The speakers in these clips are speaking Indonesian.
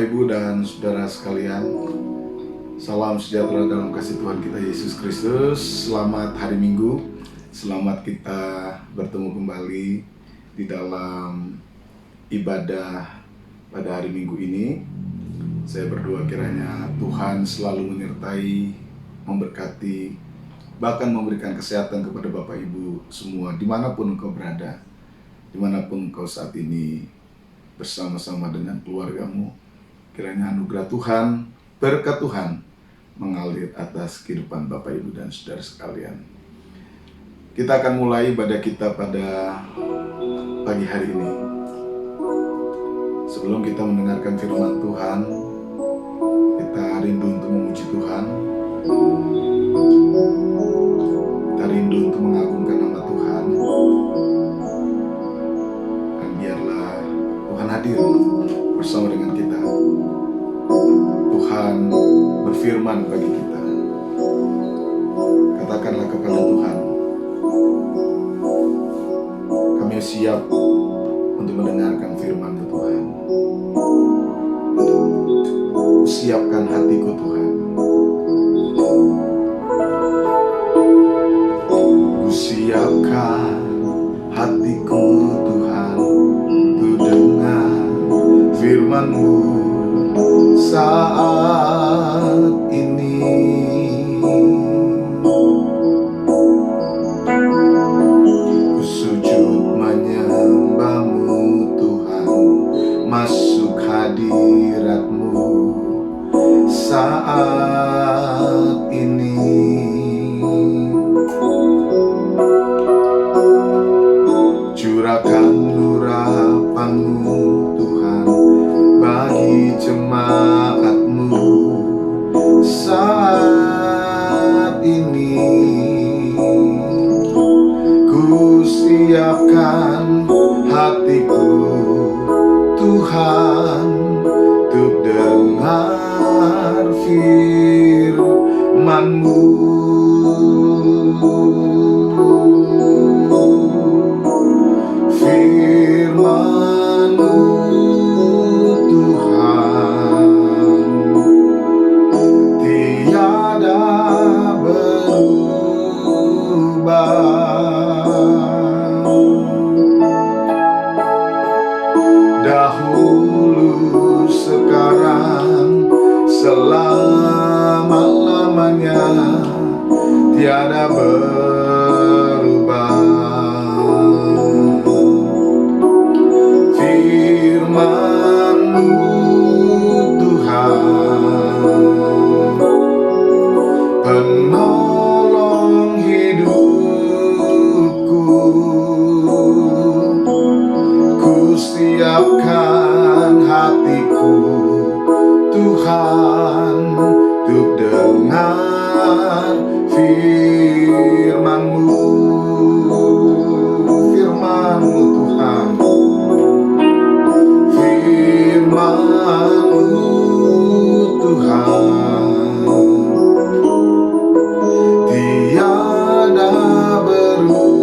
Bapak, Ibu, dan saudara sekalian, salam sejahtera dalam kasih Tuhan kita Yesus Kristus. Selamat hari Minggu, selamat kita bertemu kembali di dalam ibadah pada hari Minggu ini. Saya berdoa kiranya Tuhan selalu menyertai, memberkati, bahkan memberikan kesehatan kepada Bapak Ibu semua, dimanapun engkau berada, dimanapun engkau saat ini bersama-sama dengan keluargamu. Kiranya anugerah Tuhan, berkat Tuhan mengalir atas kehidupan Bapak, Ibu, dan saudara sekalian. Kita akan mulai ibadah kita pada pagi hari ini. Sebelum kita mendengarkan firman Tuhan, kita rindu untuk memuji Tuhan. Kita rindu untuk mengagungkan nama Tuhan. Dan biarlah Tuhan hadir bersama dengan kita. Tuhan berfirman bagi kita. Katakanlah kepada Tuhan, kami siap untuk mendengarkan firman Tuhan. Siapkan hatiku Tuhan. Siapkan hatiku Tuhan untuk dengar firman-Mu saat ini. Ku sujud menyembah-Mu Tuhan, masuk hadirat-Mu saat ini. Curahkan urapan-Mu Tuhan bagi jemaat-Mu saat ini. Ku siapkan hatiku Tuhan untuk dengar firman-Mu. Firman-Mu Tuhan tiada berubah. Dahulu, sekarang, selama-lamanya tiada berubah. Firman-Mu Tuhan, penolong hidupku. Ku siapkan hatiku Tuhan untuk dengar firman-Mu. Firman-Mu Tuhan, firman-Mu Tuhan tiada berubah.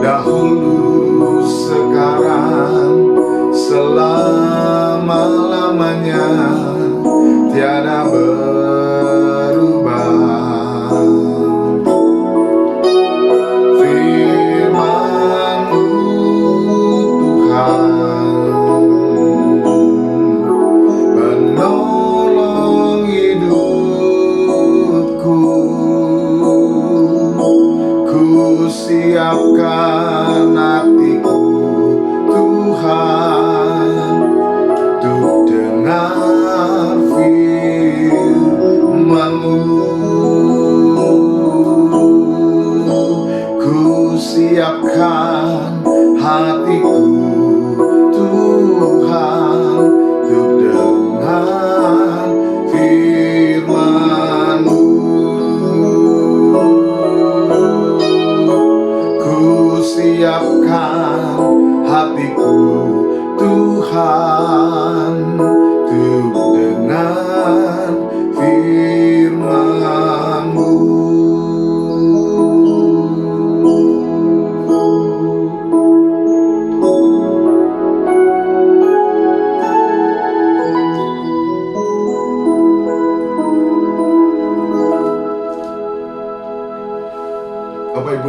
Dahulu, sekarang, selama-lamanya tiada berubah. Firman-Mu Tuhan, penolong hidupku. Ku siapkan hatiku Tuhan untuk dengar firman-Mu. Ku siapkan hatiku Tuhan untuk dengar firman-Mu. Ku siapkan hatiku Tuhan untuk dengar firman-Mu.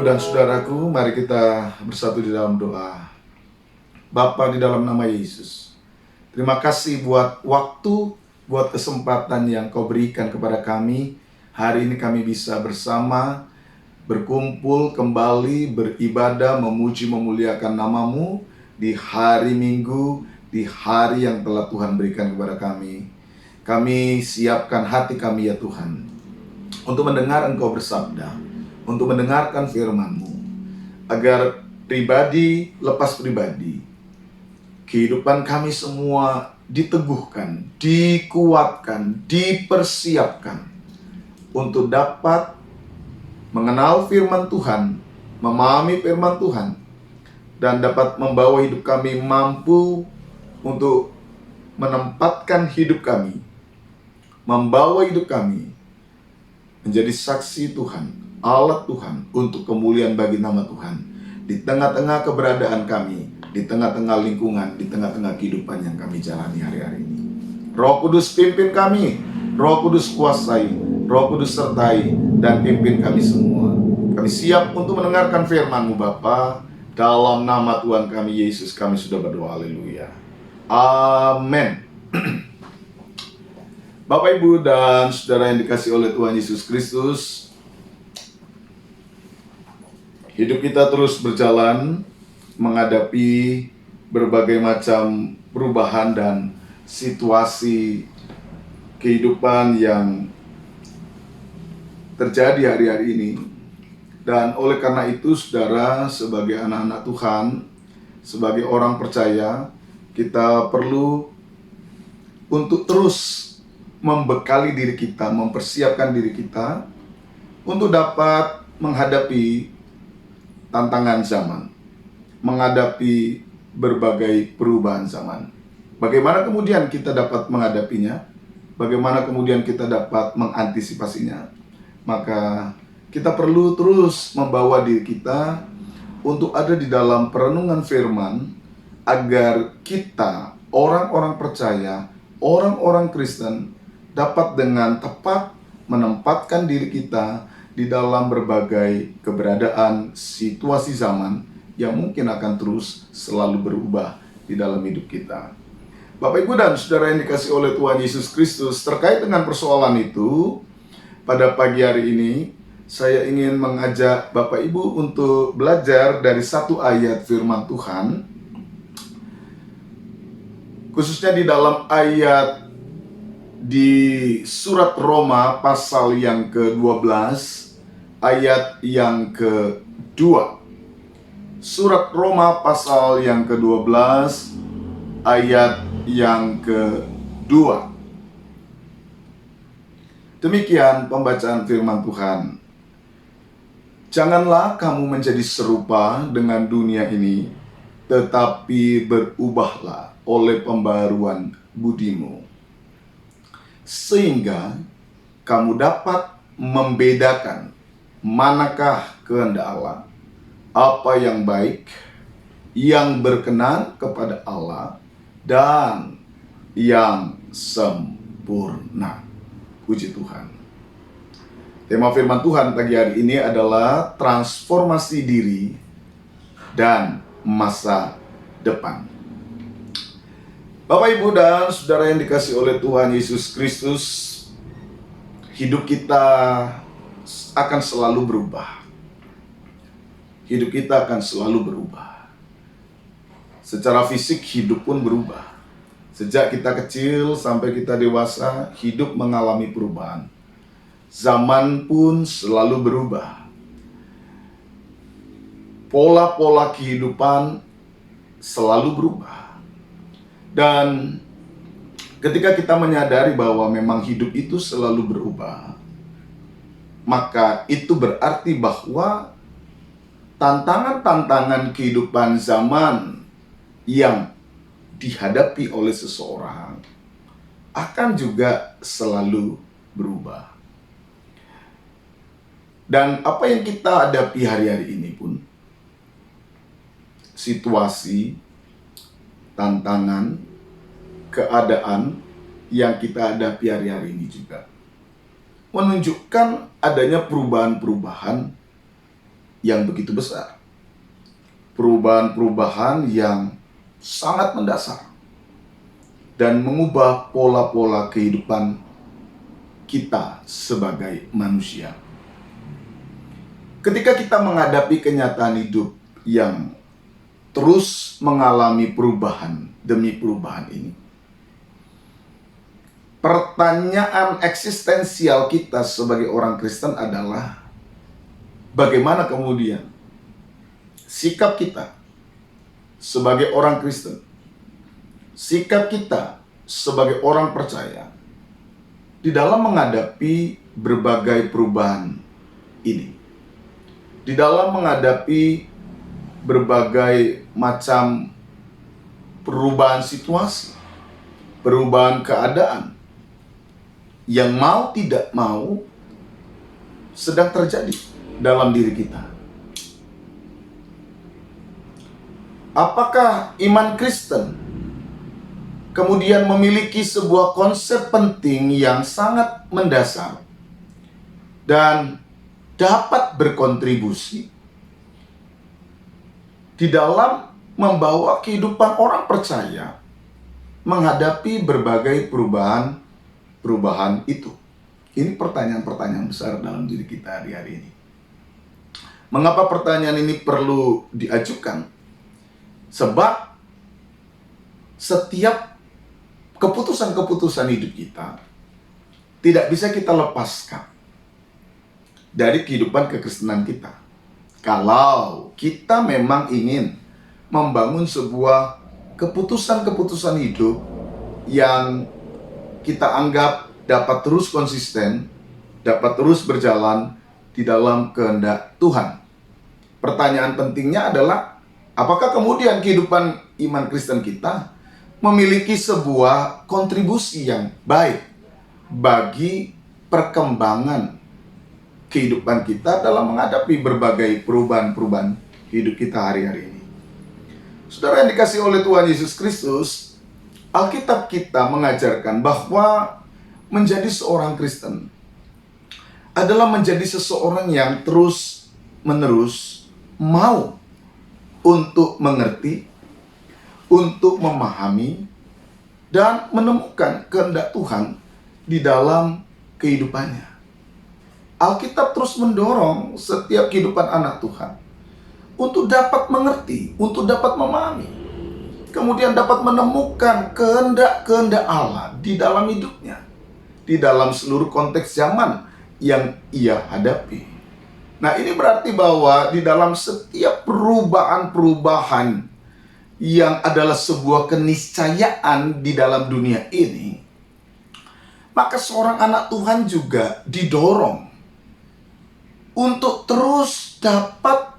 dan saudaraku, mari kita bersatu di dalam doa. Bapa, di dalam nama Yesus, terima kasih buat waktu, buat kesempatan yang Kau berikan kepada kami. Hari ini kami bisa bersama, berkumpul kembali, beribadah, memuji, memuliakan nama-Mu di hari Minggu, di hari yang telah Tuhan berikan kepada kami. Kami siapkan hati kami ya Tuhan, untuk mendengar Engkau bersabda, untuk mendengarkan firman-Mu, agar pribadi lepas pribadi, kehidupan kami semua diteguhkan, dikuatkan, dipersiapkan untuk dapat mengenal firman Tuhan, memahami firman Tuhan, dan dapat membawa hidup kami mampu untuk menempatkan hidup kami, membawa hidup kami menjadi saksi Tuhan, alat Tuhan untuk kemuliaan bagi nama Tuhan di tengah-tengah keberadaan kami, di tengah-tengah lingkungan, di tengah-tengah kehidupan yang kami jalani hari-hari ini. Roh Kudus pimpin kami, Roh Kudus kuasai, Roh Kudus sertai dan pimpin kami semua. Kami siap untuk mendengarkan firman-Mu Bapa. Dalam nama Tuhan kami Yesus kami sudah berdoa, haleluya. Amin. Bapak, Ibu, dan saudara yang dikasihi oleh Tuhan Yesus Kristus, hidup kita terus berjalan menghadapi berbagai macam perubahan dan situasi kehidupan yang terjadi hari-hari ini. Dan oleh karena itu, saudara, sebagai anak-anak Tuhan, sebagai orang percaya, kita perlu untuk terus membekali diri kita, mempersiapkan diri kita untuk dapat menghadapi tantangan zaman, menghadapi berbagai perubahan zaman. Bagaimana kemudian kita dapat menghadapinya? Bagaimana kemudian kita dapat mengantisipasinya? Maka kita perlu terus membawa diri kita untuk ada di dalam perenungan firman, agar kita, orang-orang percaya, orang-orang Kristen, dapat dengan tepat menempatkan diri kita di dalam berbagai keberadaan situasi zaman yang mungkin akan terus selalu berubah di dalam hidup kita. Bapak, Ibu, dan saudara yang dikasihi oleh Tuhan Yesus Kristus, terkait dengan persoalan itu, pada pagi hari ini saya ingin mengajak Bapak Ibu untuk belajar dari satu ayat firman Tuhan, khususnya di dalam ayat di surat Roma pasal yang ke-12 ayat yang ke-2. Surat Roma pasal yang ke-12 ayat yang ke-2. Demikian pembacaan firman Tuhan. Janganlah kamu menjadi serupa dengan dunia ini, tetapi berubahlah oleh pembaruan budimu, sehingga kamu dapat membedakan manakah kehendak Allah, apa yang baik, yang berkenan kepada Allah, dan yang sempurna. Puji Tuhan. Tema firman Tuhan pagi hari ini adalah transformasi diri dan masa depan. Bapak, Ibu, dan saudara yang dikasihi oleh Tuhan Yesus Kristus, hidup kita akan selalu berubah. Hidup kita akan selalu berubah. Secara fisik hidup pun berubah. Sejak kita kecil sampai kita dewasa, hidup mengalami perubahan. Zaman pun selalu berubah. Pola-pola kehidupan selalu berubah. Dan ketika kita menyadari bahwa memang hidup itu selalu berubah, maka itu berarti bahwa tantangan-tantangan kehidupan zaman yang dihadapi oleh seseorang akan juga selalu berubah. Dan apa yang kita hadapi hari-hari ini pun, situasi, tantangan, keadaan yang kita hadapi hari-hari ini juga menunjukkan adanya perubahan-perubahan yang begitu besar. Perubahan-perubahan yang sangat mendasar dan mengubah pola-pola kehidupan kita sebagai manusia. Ketika kita menghadapi kenyataan hidup yang terus mengalami perubahan demi perubahan ini, pertanyaan eksistensial kita sebagai orang Kristen adalah bagaimana kemudian sikap kita sebagai orang Kristen, sikap kita sebagai orang percaya di dalam menghadapi berbagai perubahan ini, di dalam menghadapi berbagai macam perubahan situasi, perubahan keadaan yang mau tidak mau sedang terjadi dalam diri kita. Apakah iman Kristen kemudian memiliki sebuah konsep penting yang sangat mendasar dan dapat berkontribusi di dalam membawa kehidupan orang percaya menghadapi berbagai perubahan itu? Ini pertanyaan-pertanyaan besar dalam diri kita hari-hari ini. Mengapa pertanyaan ini perlu diajukan? Sebab setiap keputusan-keputusan hidup kita tidak bisa kita lepaskan dari kehidupan kekristenan kita. Kalau kita memang ingin membangun sebuah keputusan-keputusan hidup yang kita anggap dapat terus konsisten, dapat terus berjalan di dalam kehendak Tuhan. Pertanyaan pentingnya adalah, apakah kemudian kehidupan iman Kristen kita memiliki sebuah kontribusi yang baik bagi perkembangan kehidupan kita dalam menghadapi berbagai perubahan-perubahan hidup kita hari-hari ini. Saudara yang dikasihi oleh Tuhan Yesus Kristus, Alkitab kita mengajarkan bahwa menjadi seorang Kristen adalah menjadi seseorang yang terus-menerus mau untuk mengerti, untuk memahami, dan menemukan kehendak Tuhan di dalam kehidupannya. Alkitab terus mendorong setiap kehidupan anak Tuhan untuk dapat mengerti, untuk dapat memahami, kemudian dapat menemukan kehendak-kehendak Allah di dalam hidupnya, di dalam seluruh konteks zaman yang ia hadapi. Nah, ini berarti bahwa di dalam setiap perubahan-perubahan yang adalah sebuah keniscayaan di dalam dunia ini, maka seorang anak Tuhan juga didorong untuk terus dapat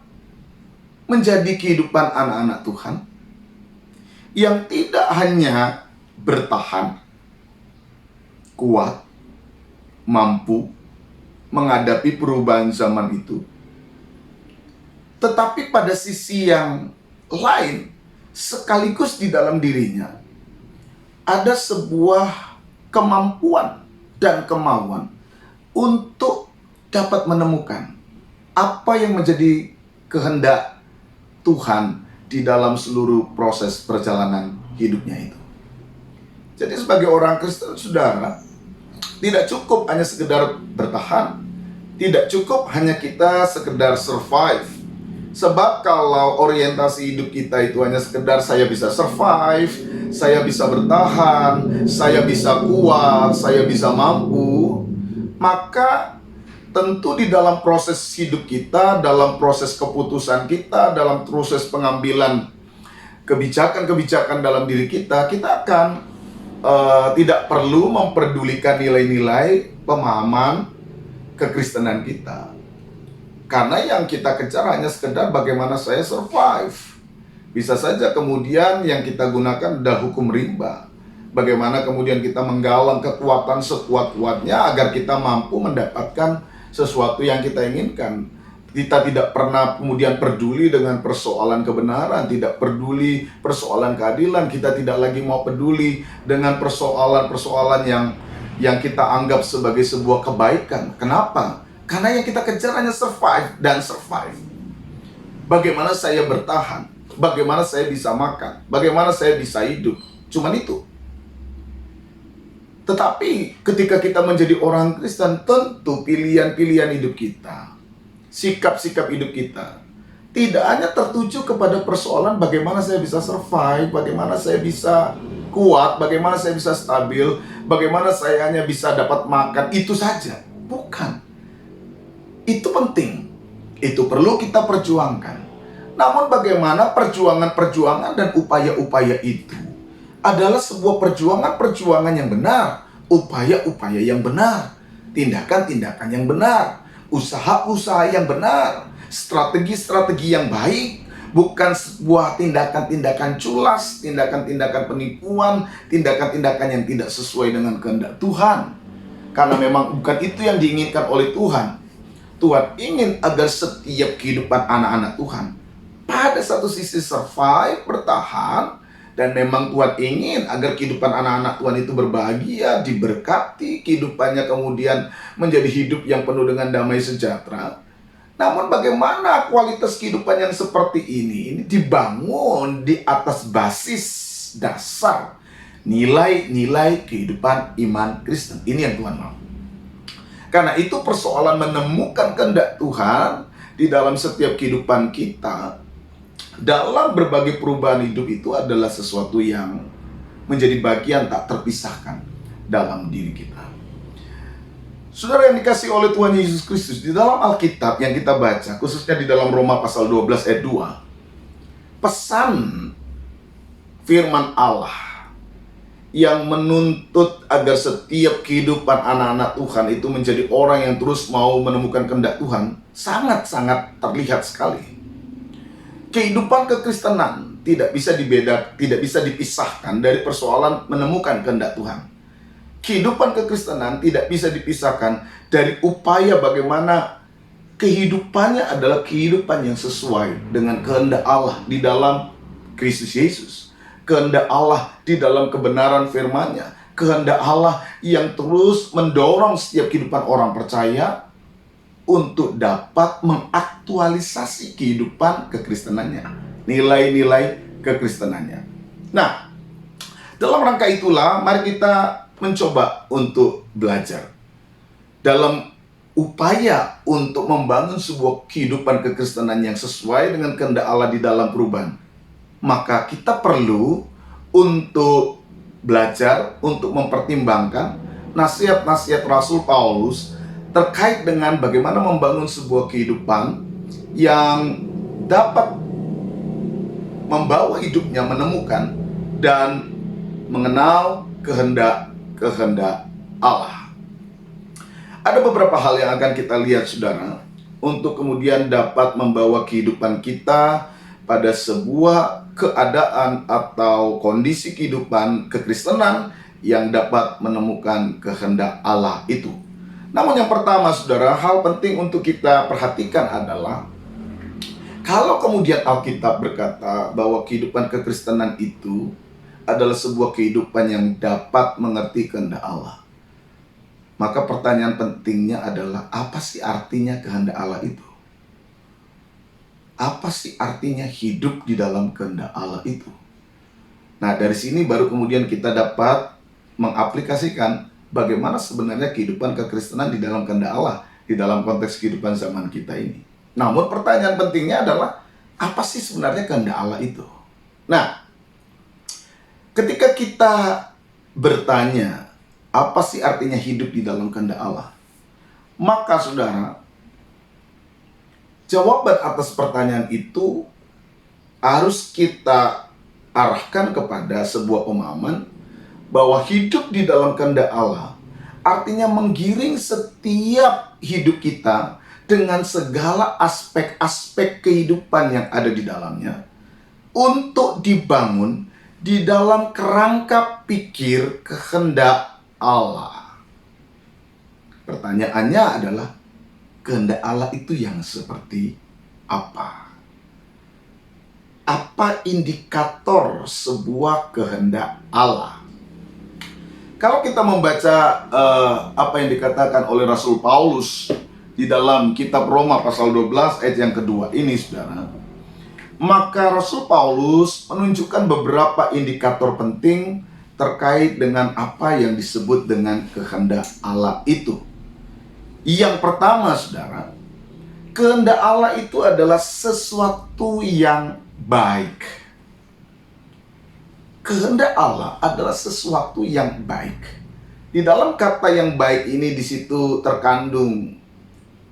menjadi kehidupan anak-anak Tuhan yang tidak hanya bertahan, kuat, mampu menghadapi perubahan zaman itu, tetapi pada sisi yang lain, sekaligus di dalam dirinya ada sebuah kemampuan dan kemauan untuk dapat menemukan apa yang menjadi kehendak Tuhan di dalam seluruh proses perjalanan hidupnya itu. Jadi sebagai orang Kristen, saudara, tidak cukup hanya sekedar bertahan, tidak cukup hanya kita sekedar survive. Sebab kalau orientasi hidup kita itu hanya sekedar saya bisa survive, saya bisa bertahan, saya bisa kuat, saya bisa mampu, maka tentu di dalam proses hidup kita, dalam proses keputusan kita, dalam proses pengambilan kebijakan-kebijakan dalam diri kita, kita akan tidak perlu memperdulikan nilai-nilai pemahaman kekristenan kita. Karena yang kita kejar hanya sekedar bagaimana saya survive. Bisa saja kemudian yang kita gunakan adalah hukum rimba. Bagaimana kemudian kita menggalang kekuatan sekuat-kuatnya agar kita mampu mendapatkan sesuatu yang kita inginkan. Kita tidak pernah kemudian peduli dengan persoalan kebenaran, tidak peduli persoalan keadilan, kita tidak lagi mau peduli dengan persoalan-persoalan yang kita anggap sebagai sebuah kebaikan. Kenapa? Karena yang kita kejar hanya survive dan survive. Bagaimana saya bertahan? Bagaimana saya bisa makan? Bagaimana saya bisa hidup? Cuman itu. Tetapi ketika kita menjadi orang Kristen, tentu pilihan-pilihan hidup kita, sikap-sikap hidup kita, tidak hanya tertuju kepada persoalan bagaimana saya bisa survive, bagaimana saya bisa kuat, bagaimana saya bisa stabil, bagaimana saya hanya bisa dapat makan, itu saja. Bukan. Itu penting. Itu perlu kita perjuangkan. Namun bagaimana perjuangan-perjuangan dan upaya-upaya itu adalah sebuah perjuangan-perjuangan yang benar, upaya-upaya yang benar, tindakan-tindakan yang benar, usaha-usaha yang benar, strategi-strategi yang baik, bukan sebuah tindakan-tindakan culas, tindakan-tindakan penipuan, tindakan-tindakan yang tidak sesuai dengan kehendak Tuhan. Karena memang bukan itu yang diinginkan oleh Tuhan. Tuhan ingin agar setiap kehidupan anak-anak Tuhan pada satu sisi survive, bertahan, dan memang Tuhan ingin agar kehidupan anak-anak Tuhan itu berbahagia, diberkati, kehidupannya kemudian menjadi hidup yang penuh dengan damai sejahtera. Namun bagaimana kualitas kehidupan yang seperti ini dibangun di atas basis dasar nilai-nilai kehidupan iman Kristen. Ini yang Tuhan mau. Karena itu persoalan menemukan kehendak Tuhan di dalam setiap kehidupan kita, dalam berbagai perubahan hidup itu adalah sesuatu yang menjadi bagian tak terpisahkan dalam diri kita. Saudara yang dikasihi oleh Tuhan Yesus Kristus, di dalam Alkitab yang kita baca, khususnya di dalam Roma pasal 12 ayat 2, pesan firman Allah yang menuntut agar setiap kehidupan anak-anak Tuhan itu menjadi orang yang terus mau menemukan kehendak Tuhan sangat-sangat terlihat sekali. Kehidupan kekristenan tidak bisa dipisahkan dari persoalan menemukan kehendak Tuhan. Kehidupan kekristenan tidak bisa dipisahkan dari upaya bagaimana kehidupannya adalah kehidupan yang sesuai dengan kehendak Allah di dalam Kristus Yesus. Kehendak Allah di dalam kebenaran firman-Nya. Kehendak Allah yang terus mendorong setiap kehidupan orang percaya untuk dapat mengaktualisasi kehidupan kekristenannya, nilai-nilai kekristenannya. Nah, dalam rangka itulah mari kita mencoba untuk belajar dalam upaya untuk membangun sebuah kehidupan kekristenan yang sesuai dengan kehendak Allah di dalam perubahan. Maka kita perlu untuk belajar, untuk mempertimbangkan nasihat-nasihat Rasul Paulus terkait dengan bagaimana membangun sebuah kehidupan yang dapat membawa hidupnya menemukan dan mengenal kehendak Allah. Ada beberapa hal yang akan kita lihat, saudara, untuk kemudian dapat membawa kehidupan kita pada sebuah keadaan atau kondisi kehidupan kekristenan yang dapat menemukan kehendak Allah itu. Namun yang pertama, saudara, hal penting untuk kita perhatikan adalah kalau kemudian Alkitab berkata bahwa kehidupan kekristenan itu adalah sebuah kehidupan yang dapat mengerti kehendak Allah, maka pertanyaan pentingnya adalah apa sih artinya kehendak Allah itu? Apa sih artinya hidup di dalam kehendak Allah itu? Nah, dari sini baru kemudian kita dapat mengaplikasikan bagaimana sebenarnya kehidupan kekristenan di dalam kehendak Allah, di dalam konteks kehidupan zaman kita ini. Namun pertanyaan pentingnya adalah, apa sih sebenarnya kehendak Allah itu? Nah, ketika kita bertanya, apa sih artinya hidup di dalam kehendak Allah? Maka saudara, jawaban atas pertanyaan itu harus kita arahkan kepada sebuah pemahaman bahwa hidup di dalam kehendak Allah artinya menggiring setiap hidup kita dengan segala aspek-aspek kehidupan yang ada di dalamnya untuk dibangun di dalam kerangka pikir kehendak Allah. Pertanyaannya adalah, kehendak Allah itu yang seperti apa? Apa indikator sebuah kehendak Allah? Kalau kita membaca apa yang dikatakan oleh Rasul Paulus di dalam kitab Roma pasal 12 ayat yang kedua ini, saudara, Maka Rasul Paulus menunjukkan beberapa indikator penting terkait dengan apa yang disebut dengan kehendak Allah itu. Yang pertama, saudara, kehendak Allah itu adalah sesuatu yang baik. Kehendak Allah adalah sesuatu yang baik. Di dalam kata yang baik ini di situ terkandung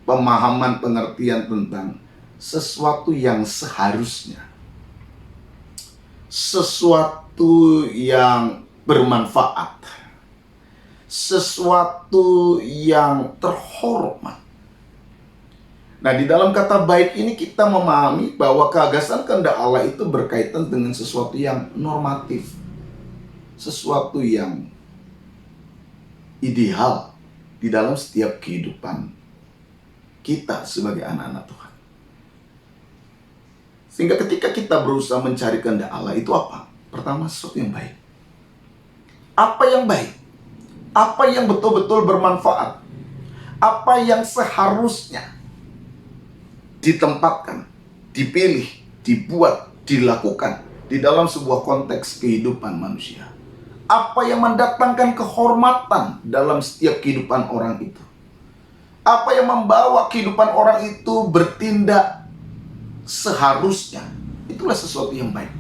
pemahaman pengertian tentang sesuatu yang seharusnya, sesuatu yang bermanfaat, sesuatu yang terhormat. Nah, di dalam kata baik ini kita memahami bahwa keagasan kehendak Allah itu berkaitan dengan sesuatu yang normatif, sesuatu yang ideal di dalam setiap kehidupan kita sebagai anak-anak Tuhan. Sehingga ketika kita berusaha mencari kehendak Allah itu apa? Pertama, sesuatu yang baik. Apa yang baik? Apa yang betul-betul bermanfaat? Apa yang seharusnya ditempatkan, dipilih, dibuat, dilakukan di dalam sebuah konteks kehidupan manusia. Apa yang mendatangkan kehormatan dalam setiap kehidupan orang itu. Apa yang membawa kehidupan orang itu bertindak seharusnya. Itulah sesuatu yang baik.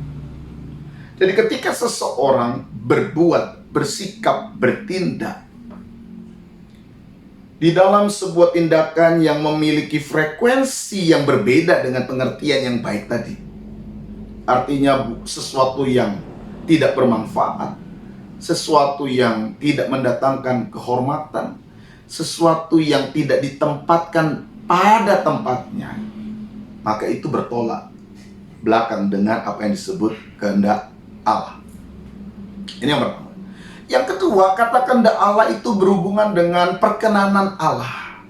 Jadi ketika seseorang berbuat, bersikap, bertindak di dalam sebuah tindakan yang memiliki frekuensi yang berbeda dengan pengertian yang baik tadi, artinya sesuatu yang tidak bermanfaat, sesuatu yang tidak mendatangkan kehormatan, sesuatu yang tidak ditempatkan pada tempatnya, maka itu bertolak belakang dengan apa yang disebut kehendak Allah. Ini yang pertama. Yang kedua, kata kehendak Allah itu berhubungan dengan perkenanan Allah.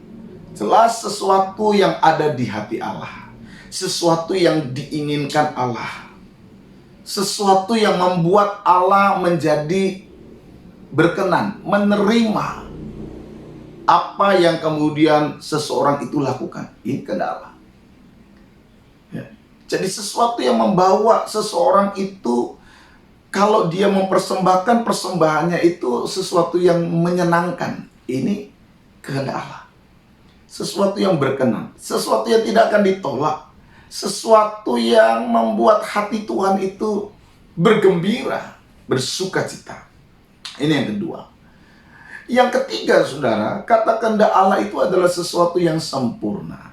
Jelas sesuatu yang ada di hati Allah, sesuatu yang diinginkan Allah, sesuatu yang membuat Allah menjadi berkenan, menerima apa yang kemudian seseorang itu lakukan. Ini kehendak Allah. Ya. Jadi sesuatu yang membawa seseorang itu, kalau dia mempersembahkan persembahannya itu sesuatu yang menyenangkan. Ini kehendak Allah. Sesuatu yang berkenan, sesuatu yang tidak akan ditolak, sesuatu yang membuat hati Tuhan itu bergembira, bersukacita. Ini yang kedua. Yang ketiga, saudara, kata kehendak Allah itu adalah sesuatu yang sempurna.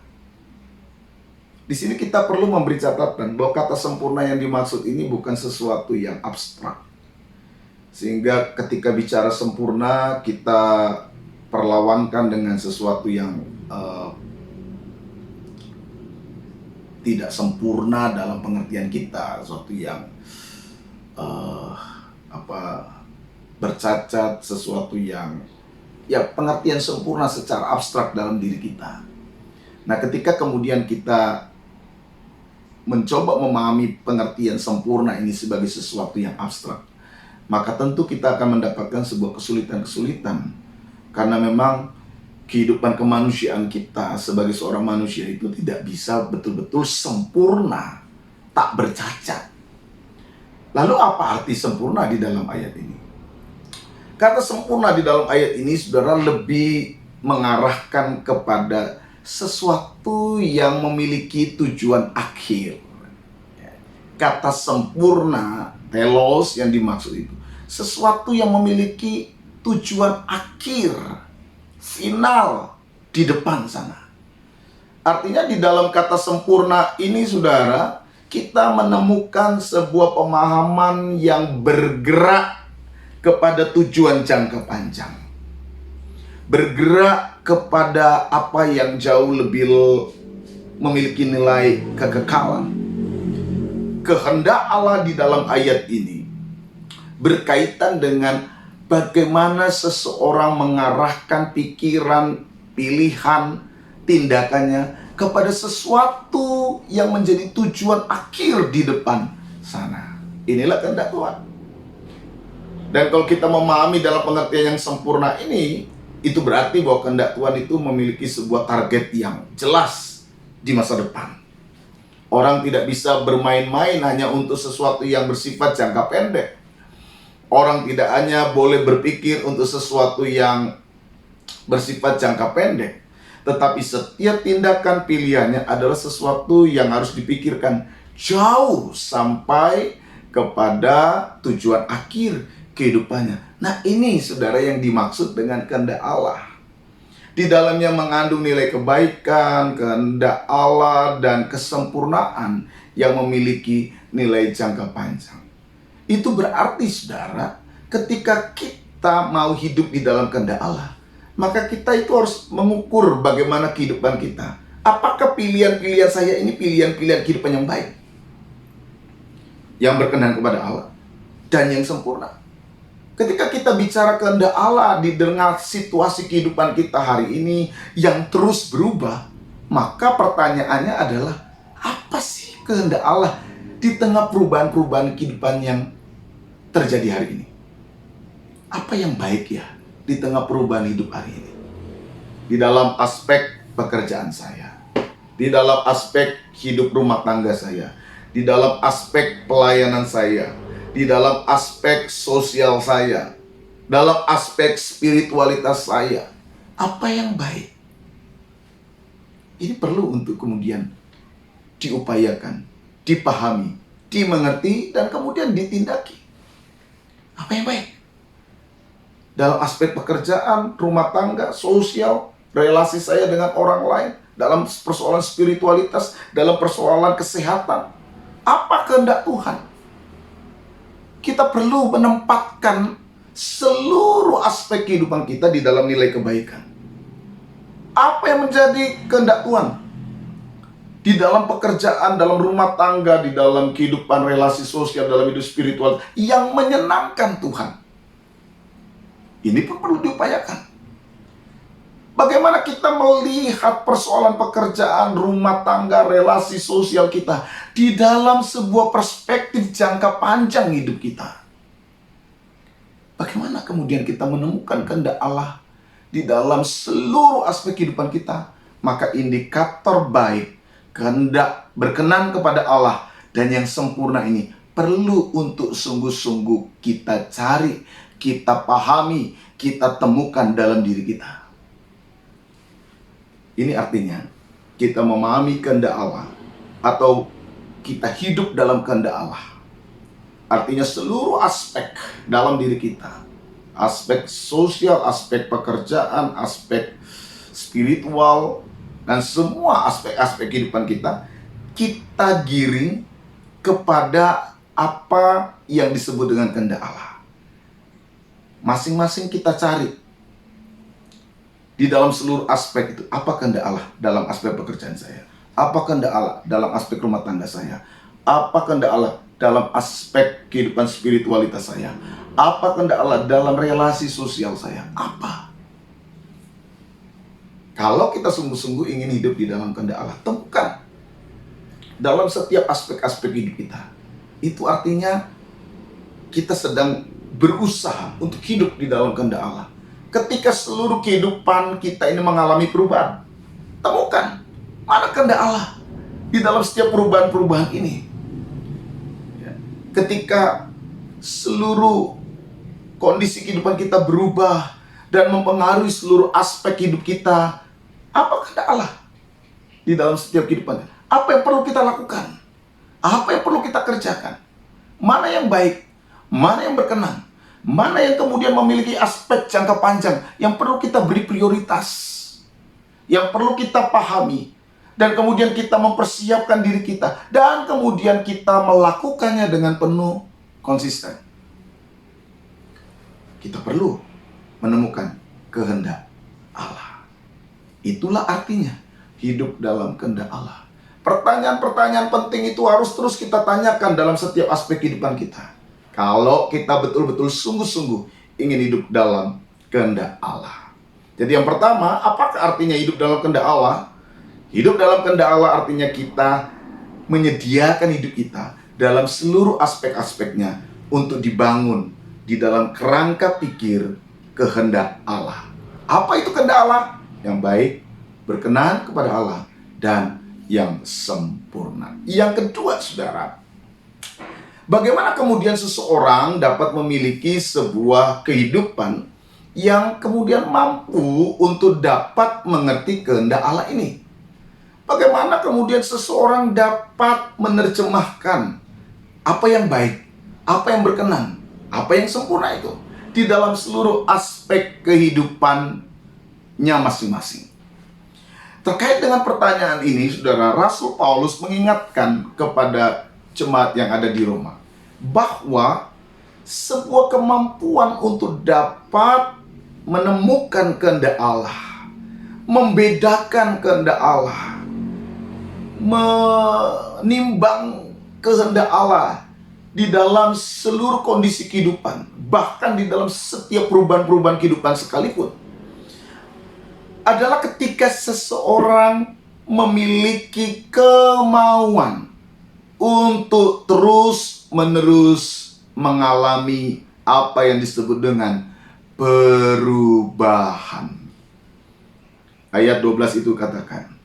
Di sini kita perlu memberi catatan bahwa kata sempurna yang dimaksud ini bukan sesuatu yang abstrak. Sehingga ketika bicara sempurna, kita perlawankan dengan sesuatu yang tidak sempurna dalam pengertian kita, sesuatu yang bercacat, sesuatu yang pengertian sempurna secara abstrak dalam diri kita. Nah, ketika kemudian kita mencoba memahami pengertian sempurna ini sebagai sesuatu yang abstrak, maka tentu kita akan mendapatkan sebuah kesulitan-kesulitan. Karena memang kehidupan kemanusiaan kita sebagai seorang manusia itu tidak bisa betul-betul sempurna, tak bercacat. Lalu apa arti sempurna di dalam ayat ini? Kata sempurna di dalam ayat ini, saudara, lebih mengarahkan kepada sesuatu yang memiliki tujuan akhir. Kata sempurna, telos, yang dimaksud itu sesuatu yang memiliki tujuan akhir, final, di depan sana. Artinya di dalam kata sempurna ini, saudara, kita menemukan sebuah pemahaman yang bergerak kepada tujuan jangka panjang, bergerak kepada apa yang jauh lebih memiliki nilai kekekalan. Kehendak Allah di dalam ayat ini berkaitan dengan bagaimana seseorang mengarahkan pikiran, pilihan, tindakannya kepada sesuatu yang menjadi tujuan akhir di depan sana. Inilah kehendak Tuhan. Dan kalau kita memahami dalam pengertian yang sempurna ini, itu berarti bahwa kehendak Tuhan itu memiliki sebuah target yang jelas di masa depan. Orang tidak bisa bermain-main hanya untuk sesuatu yang bersifat jangka pendek. Orang tidak hanya boleh berpikir untuk sesuatu yang bersifat jangka pendek, tetapi setiap tindakan pilihannya adalah sesuatu yang harus dipikirkan jauh sampai kepada tujuan akhir kehidupannya. Nah, ini saudara yang dimaksud dengan kehendak Allah. Di dalamnya mengandung nilai kebaikan, kehendak Allah, dan kesempurnaan yang memiliki nilai jangka panjang. Itu berarti saudara, ketika kita mau hidup di dalam kehendak Allah, maka kita itu harus mengukur bagaimana kehidupan kita. Apakah pilihan-pilihan saya ini pilihan-pilihan kehidupan yang baik, yang berkenan kepada Allah, dan yang sempurna. Ketika kita bicara kehendak Allah di tengah situasi kehidupan kita hari ini yang terus berubah, maka pertanyaannya adalah, apa sih kehendak Allah di tengah perubahan-perubahan kehidupan yang terjadi hari ini? Apa yang baik ya di tengah perubahan hidup hari ini? Di dalam aspek pekerjaan saya, di dalam aspek hidup rumah tangga saya, di dalam aspek pelayanan saya, di dalam aspek sosial saya, dalam aspek spiritualitas saya, apa yang baik? Ini perlu untuk kemudian diupayakan, dipahami, dimengerti, dan kemudian ditindaki. Apa yang baik? Dalam aspek pekerjaan, rumah tangga, sosial, relasi saya dengan orang lain, dalam persoalan spiritualitas, dalam persoalan kesehatan, apa kehendak Tuhan? Kita perlu menempatkan seluruh aspek kehidupan kita di dalam nilai kebaikan. Apa yang menjadi kehendak Tuhan? Di dalam pekerjaan, dalam rumah tangga, di dalam kehidupan relasi sosial, dalam hidup spiritual yang menyenangkan Tuhan. Ini pun perlu diupayakan. Bagaimana kita melihat persoalan pekerjaan, rumah tangga, relasi sosial kita di dalam sebuah perspektif jangka panjang hidup kita? Bagaimana kemudian kita menemukan kehendak Allah di dalam seluruh aspek kehidupan kita? Maka indikator baik, kehendak berkenan kepada Allah dan yang sempurna ini perlu untuk sungguh-sungguh kita cari, kita pahami, kita temukan dalam diri kita. Ini artinya kita memahami kehendak Allah atau kita hidup dalam kehendak Allah. Artinya seluruh aspek dalam diri kita, aspek sosial, aspek pekerjaan, aspek spiritual, dan semua aspek-aspek kehidupan kita, kita giring kepada apa yang disebut dengan kehendak Allah. Masing-masing kita cari di dalam seluruh aspek itu, apa kehendak Allah dalam aspek pekerjaan saya? Apa kehendak Allah dalam aspek rumah tangga saya? Apa kehendak Allah dalam aspek kehidupan spiritualitas saya? Apa kehendak Allah dalam relasi sosial saya? Apa? Kalau kita sungguh-sungguh ingin hidup di dalam kehendak Allah, temukan dalam setiap aspek-aspek hidup kita. Itu artinya kita sedang berusaha untuk hidup di dalam kehendak Allah. Ketika seluruh kehidupan kita ini mengalami perubahan, temukan mana kehendak Allah di dalam setiap perubahan-perubahan ini. Ketika seluruh kondisi kehidupan kita berubah dan mempengaruhi seluruh aspek hidup kita, apa kehendak Allah di dalam setiap kehidupan? Apa yang perlu kita lakukan? Apa yang perlu kita kerjakan? Mana yang baik? Mana yang berkenan? Mana yang kemudian memiliki aspek jangka panjang yang perlu kita beri prioritas, yang perlu kita pahami, dan kemudian kita mempersiapkan diri kita, dan kemudian kita melakukannya dengan penuh konsisten. Kita perlu menemukan kehendak Allah. Itulah artinya hidup dalam kehendak Allah. Pertanyaan-pertanyaan penting itu harus terus kita tanyakan dalam setiap aspek kehidupan kita. Kalau kita betul-betul sungguh-sungguh ingin hidup dalam kehendak Allah. Jadi yang pertama, apakah artinya hidup dalam kehendak Allah? Hidup dalam kehendak Allah artinya kita menyediakan hidup kita dalam seluruh aspek-aspeknya untuk dibangun di dalam kerangka pikir kehendak Allah. Apa itu kehendak Allah? Yang baik, berkenan kepada Allah, dan yang sempurna. Yang kedua, saudara, bagaimana kemudian seseorang dapat memiliki sebuah kehidupan yang kemudian mampu untuk dapat mengerti kehendak Allah ini? Bagaimana kemudian seseorang dapat menerjemahkan apa yang baik, apa yang berkenan, apa yang sempurna itu di dalam seluruh aspek kehidupannya masing-masing? Terkait dengan pertanyaan ini, saudara, Rasul Paulus mengingatkan kepada jemaat yang ada di Roma bahwa sebuah kemampuan untuk dapat menemukan kehendak Allah, membedakan kehendak Allah, menimbang kehendak Allah di dalam seluruh kondisi kehidupan, bahkan di dalam setiap perubahan-perubahan kehidupan sekalipun, adalah ketika seseorang memiliki kemauan untuk terus-menerus mengalami apa yang disebut dengan perubahan. Ayat 12 itu katakan,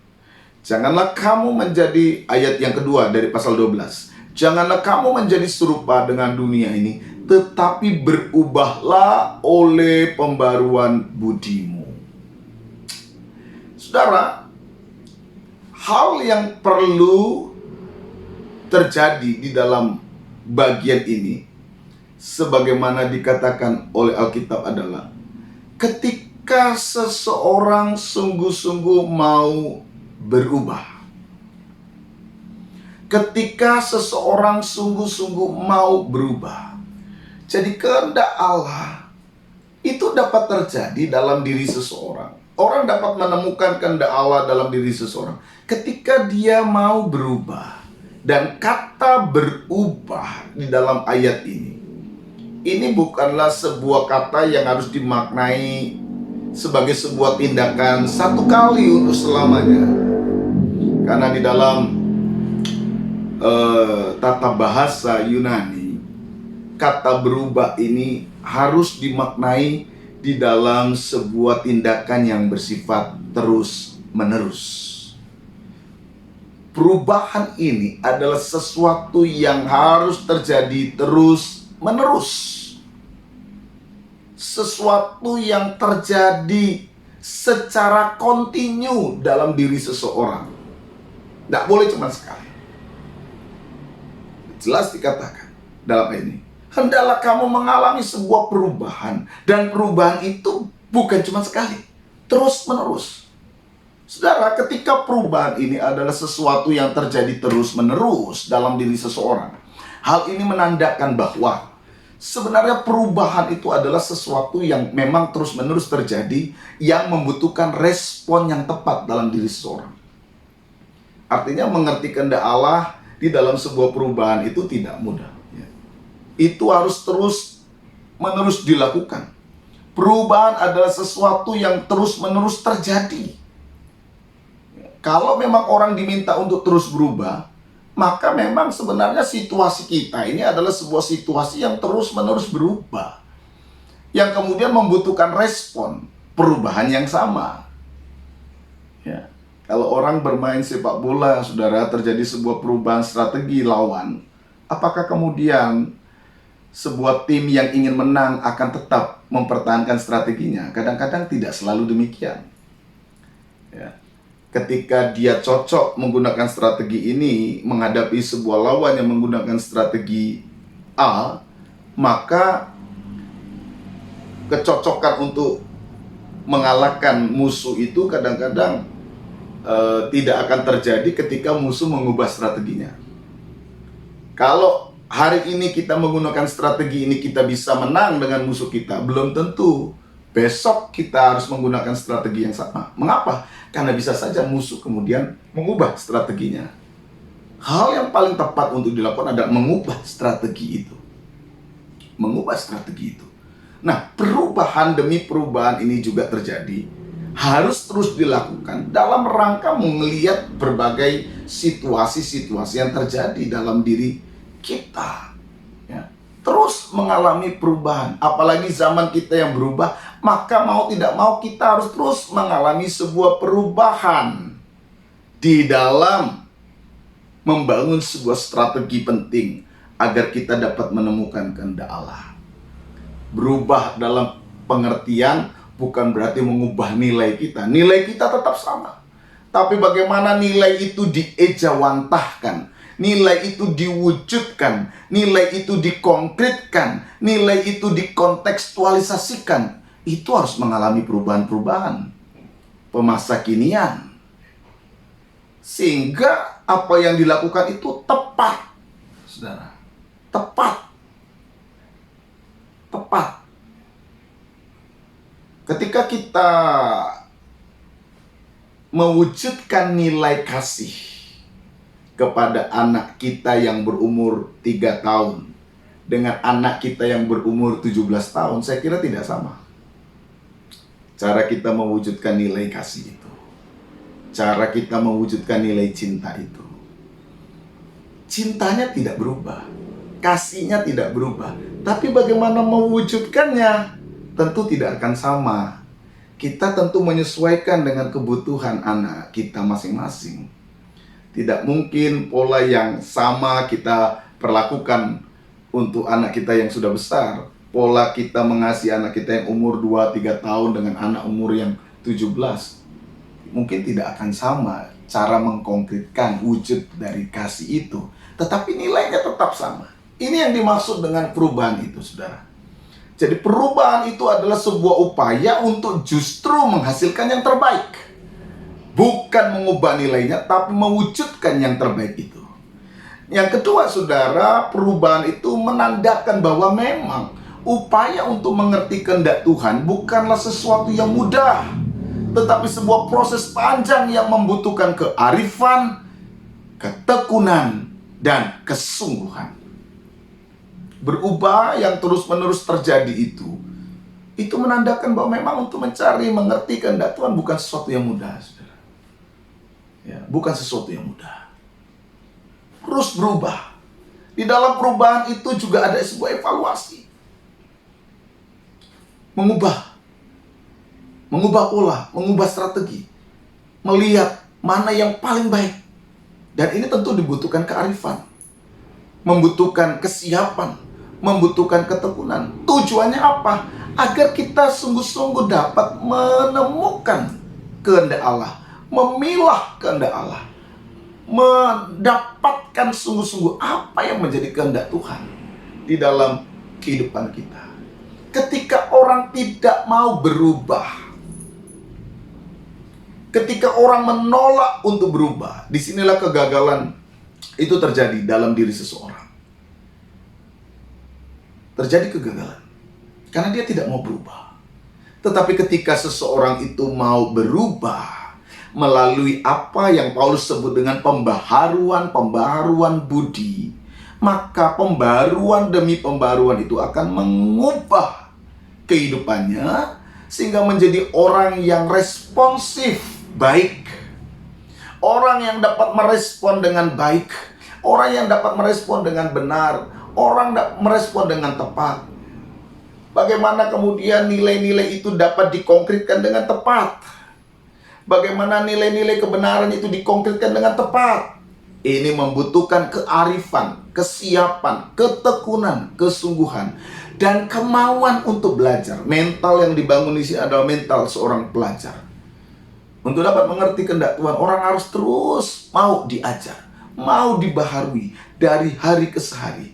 janganlah kamu menjadi, ayat yang kedua dari pasal 12, janganlah kamu menjadi serupa dengan dunia ini, tetapi berubahlah oleh pembaruan budimu. Saudara, hal yang perlu terjadi di dalam bagian ini, sebagaimana dikatakan oleh Alkitab, adalah ketika seseorang sungguh-sungguh mau berubah. Ketika seseorang sungguh-sungguh mau berubah. Jadi kehendak Allah itu dapat terjadi dalam diri seseorang. Orang dapat menemukan kehendak Allah dalam diri seseorang ketika dia mau berubah. Dan kata berubah di dalam ayat ini bukanlah sebuah kata yang harus dimaknai sebagai sebuah tindakan satu kali untuk selamanya. Karena di dalam tata bahasa Yunani, kata berubah ini harus dimaknai di dalam sebuah tindakan yang bersifat terus-menerus. Perubahan ini adalah sesuatu yang harus terjadi terus-menerus. Sesuatu yang terjadi secara kontinu dalam diri seseorang. Tidak boleh cuma sekali. Jelas dikatakan dalam ini, hendaklah kamu mengalami sebuah perubahan. Dan perubahan itu bukan cuma sekali, terus-menerus. Saudara, ketika perubahan ini adalah sesuatu yang terjadi terus-menerus dalam diri seseorang, hal ini menandakan bahwa sebenarnya perubahan itu adalah sesuatu yang memang terus-menerus terjadi, yang membutuhkan respon yang tepat dalam diri seseorang. Artinya mengerti kehendak Allah di dalam sebuah perubahan itu tidak mudah. Itu harus terus-menerus dilakukan. Perubahan adalah sesuatu yang terus-menerus terjadi. Kalau memang orang diminta untuk terus berubah, maka memang sebenarnya situasi kita ini adalah sebuah situasi yang terus-menerus berubah, yang kemudian membutuhkan respon perubahan yang sama. Ya. Kalau orang bermain sepak bola, saudara, terjadi sebuah perubahan strategi lawan, apakah kemudian sebuah tim yang ingin menang akan tetap mempertahankan strateginya? Kadang-kadang tidak selalu demikian. Ya. Ketika dia cocok menggunakan strategi ini menghadapi sebuah lawan yang menggunakan strategi A, maka kecocokan untuk mengalahkan musuh itu kadang-kadang tidak akan terjadi ketika musuh mengubah strateginya. Kalau hari ini kita menggunakan strategi ini kita bisa menang dengan musuh kita, belum tentu besok kita harus menggunakan strategi yang sama. Mengapa? Karena bisa saja musuh kemudian mengubah strateginya. Hal yang paling tepat untuk dilakukan adalah mengubah strategi itu. Mengubah strategi itu. Nah, perubahan demi perubahan ini juga terjadi. Harus terus dilakukan dalam rangka melihat berbagai situasi-situasi yang terjadi dalam diri kita. Ya. Terus mengalami perubahan. Apalagi zaman kita yang berubah, maka mau tidak mau kita harus terus mengalami sebuah perubahan. di dalam membangun sebuah strategi penting agar kita dapat menemukan kehendak Allah. Berubah dalam pengertian bukan berarti mengubah nilai kita. Nilai kita tetap sama. Tapi bagaimana nilai itu diejawantahkan, nilai itu diwujudkan, nilai itu dikonkretkan, nilai itu dikontekstualisasikan, itu harus mengalami perubahan-perubahan pemasa kinian. Sehingga apa yang dilakukan itu tepat, saudara. Tepat. Ketika kita mewujudkan nilai kasih kepada anak kita yang berumur 3 tahun dengan anak kita yang berumur 17 tahun, saya kira tidak sama. Cara kita mewujudkan nilai kasih itu, cara kita mewujudkan nilai cinta itu. Cintanya tidak berubah, kasihnya tidak berubah, tapi bagaimana mewujudkannya tentu tidak akan sama. Kita tentu menyesuaikan dengan kebutuhan anak kita masing-masing. Tidak mungkin pola yang sama kita perlakukan untuk anak kita yang sudah besar. Pola kita mengasihi anak kita yang umur 2-3 tahun dengan anak umur yang 17. Mungkin tidak akan sama cara mengkonkretkan wujud dari kasih itu. Tetapi nilainya tetap sama. Ini yang dimaksud dengan perubahan itu, saudara. Jadi perubahan itu adalah sebuah upaya untuk justru menghasilkan yang terbaik. Bukan mengubah nilainya, tapi mewujudkan yang terbaik itu. Yang kedua, saudara, perubahan itu menandakan bahwa memang upaya untuk mengerti kehendak Tuhan bukanlah sesuatu yang mudah, tetapi sebuah proses panjang yang membutuhkan kearifan, ketekunan, dan kesungguhan. Berubah yang terus-menerus terjadi itu menandakan bahwa memang untuk mencari mengerti kehendak Tuhan bukan sesuatu yang mudah, saudara. Ya, bukan sesuatu yang mudah. Terus berubah. Di dalam perubahan itu juga ada sebuah evaluasi. Mengubah pola, mengubah strategi, melihat mana yang paling baik. Dan ini tentu dibutuhkan kearifan, membutuhkan kesiapan, membutuhkan ketekunan. Tujuannya apa? Agar kita sungguh-sungguh dapat menemukan kehendak Allah, memilah kehendak Allah, mendapatkan sungguh-sungguh apa yang menjadi kehendak Tuhan di dalam kehidupan kita. Ketika orang tidak mau berubah, ketika orang menolak untuk berubah, disinilah kegagalan itu terjadi dalam diri seseorang. Terjadi kegagalan karena dia tidak mau berubah. Tetapi ketika seseorang itu mau berubah melalui apa yang Paulus sebut dengan pembaharuan budi, maka pembaruan demi pembaruan itu akan mengubah kehidupannya sehingga menjadi orang yang responsif baik, orang yang dapat merespon dengan baik, orang yang dapat merespon dengan benar, orang merespon dengan tepat. Bagaimana kemudian nilai-nilai itu dapat dikonkretkan dengan tepat? Bagaimana nilai-nilai kebenaran itu dikonkretkan dengan tepat? Ini membutuhkan kearifan, kesiapan, ketekunan, kesungguhan, dan kemauan untuk belajar. Mental yang dibangun di sini adalah mental seorang pelajar. Untuk dapat mengerti kehendak Tuhan, orang harus terus mau diajar, mau dibaharui dari hari ke hari.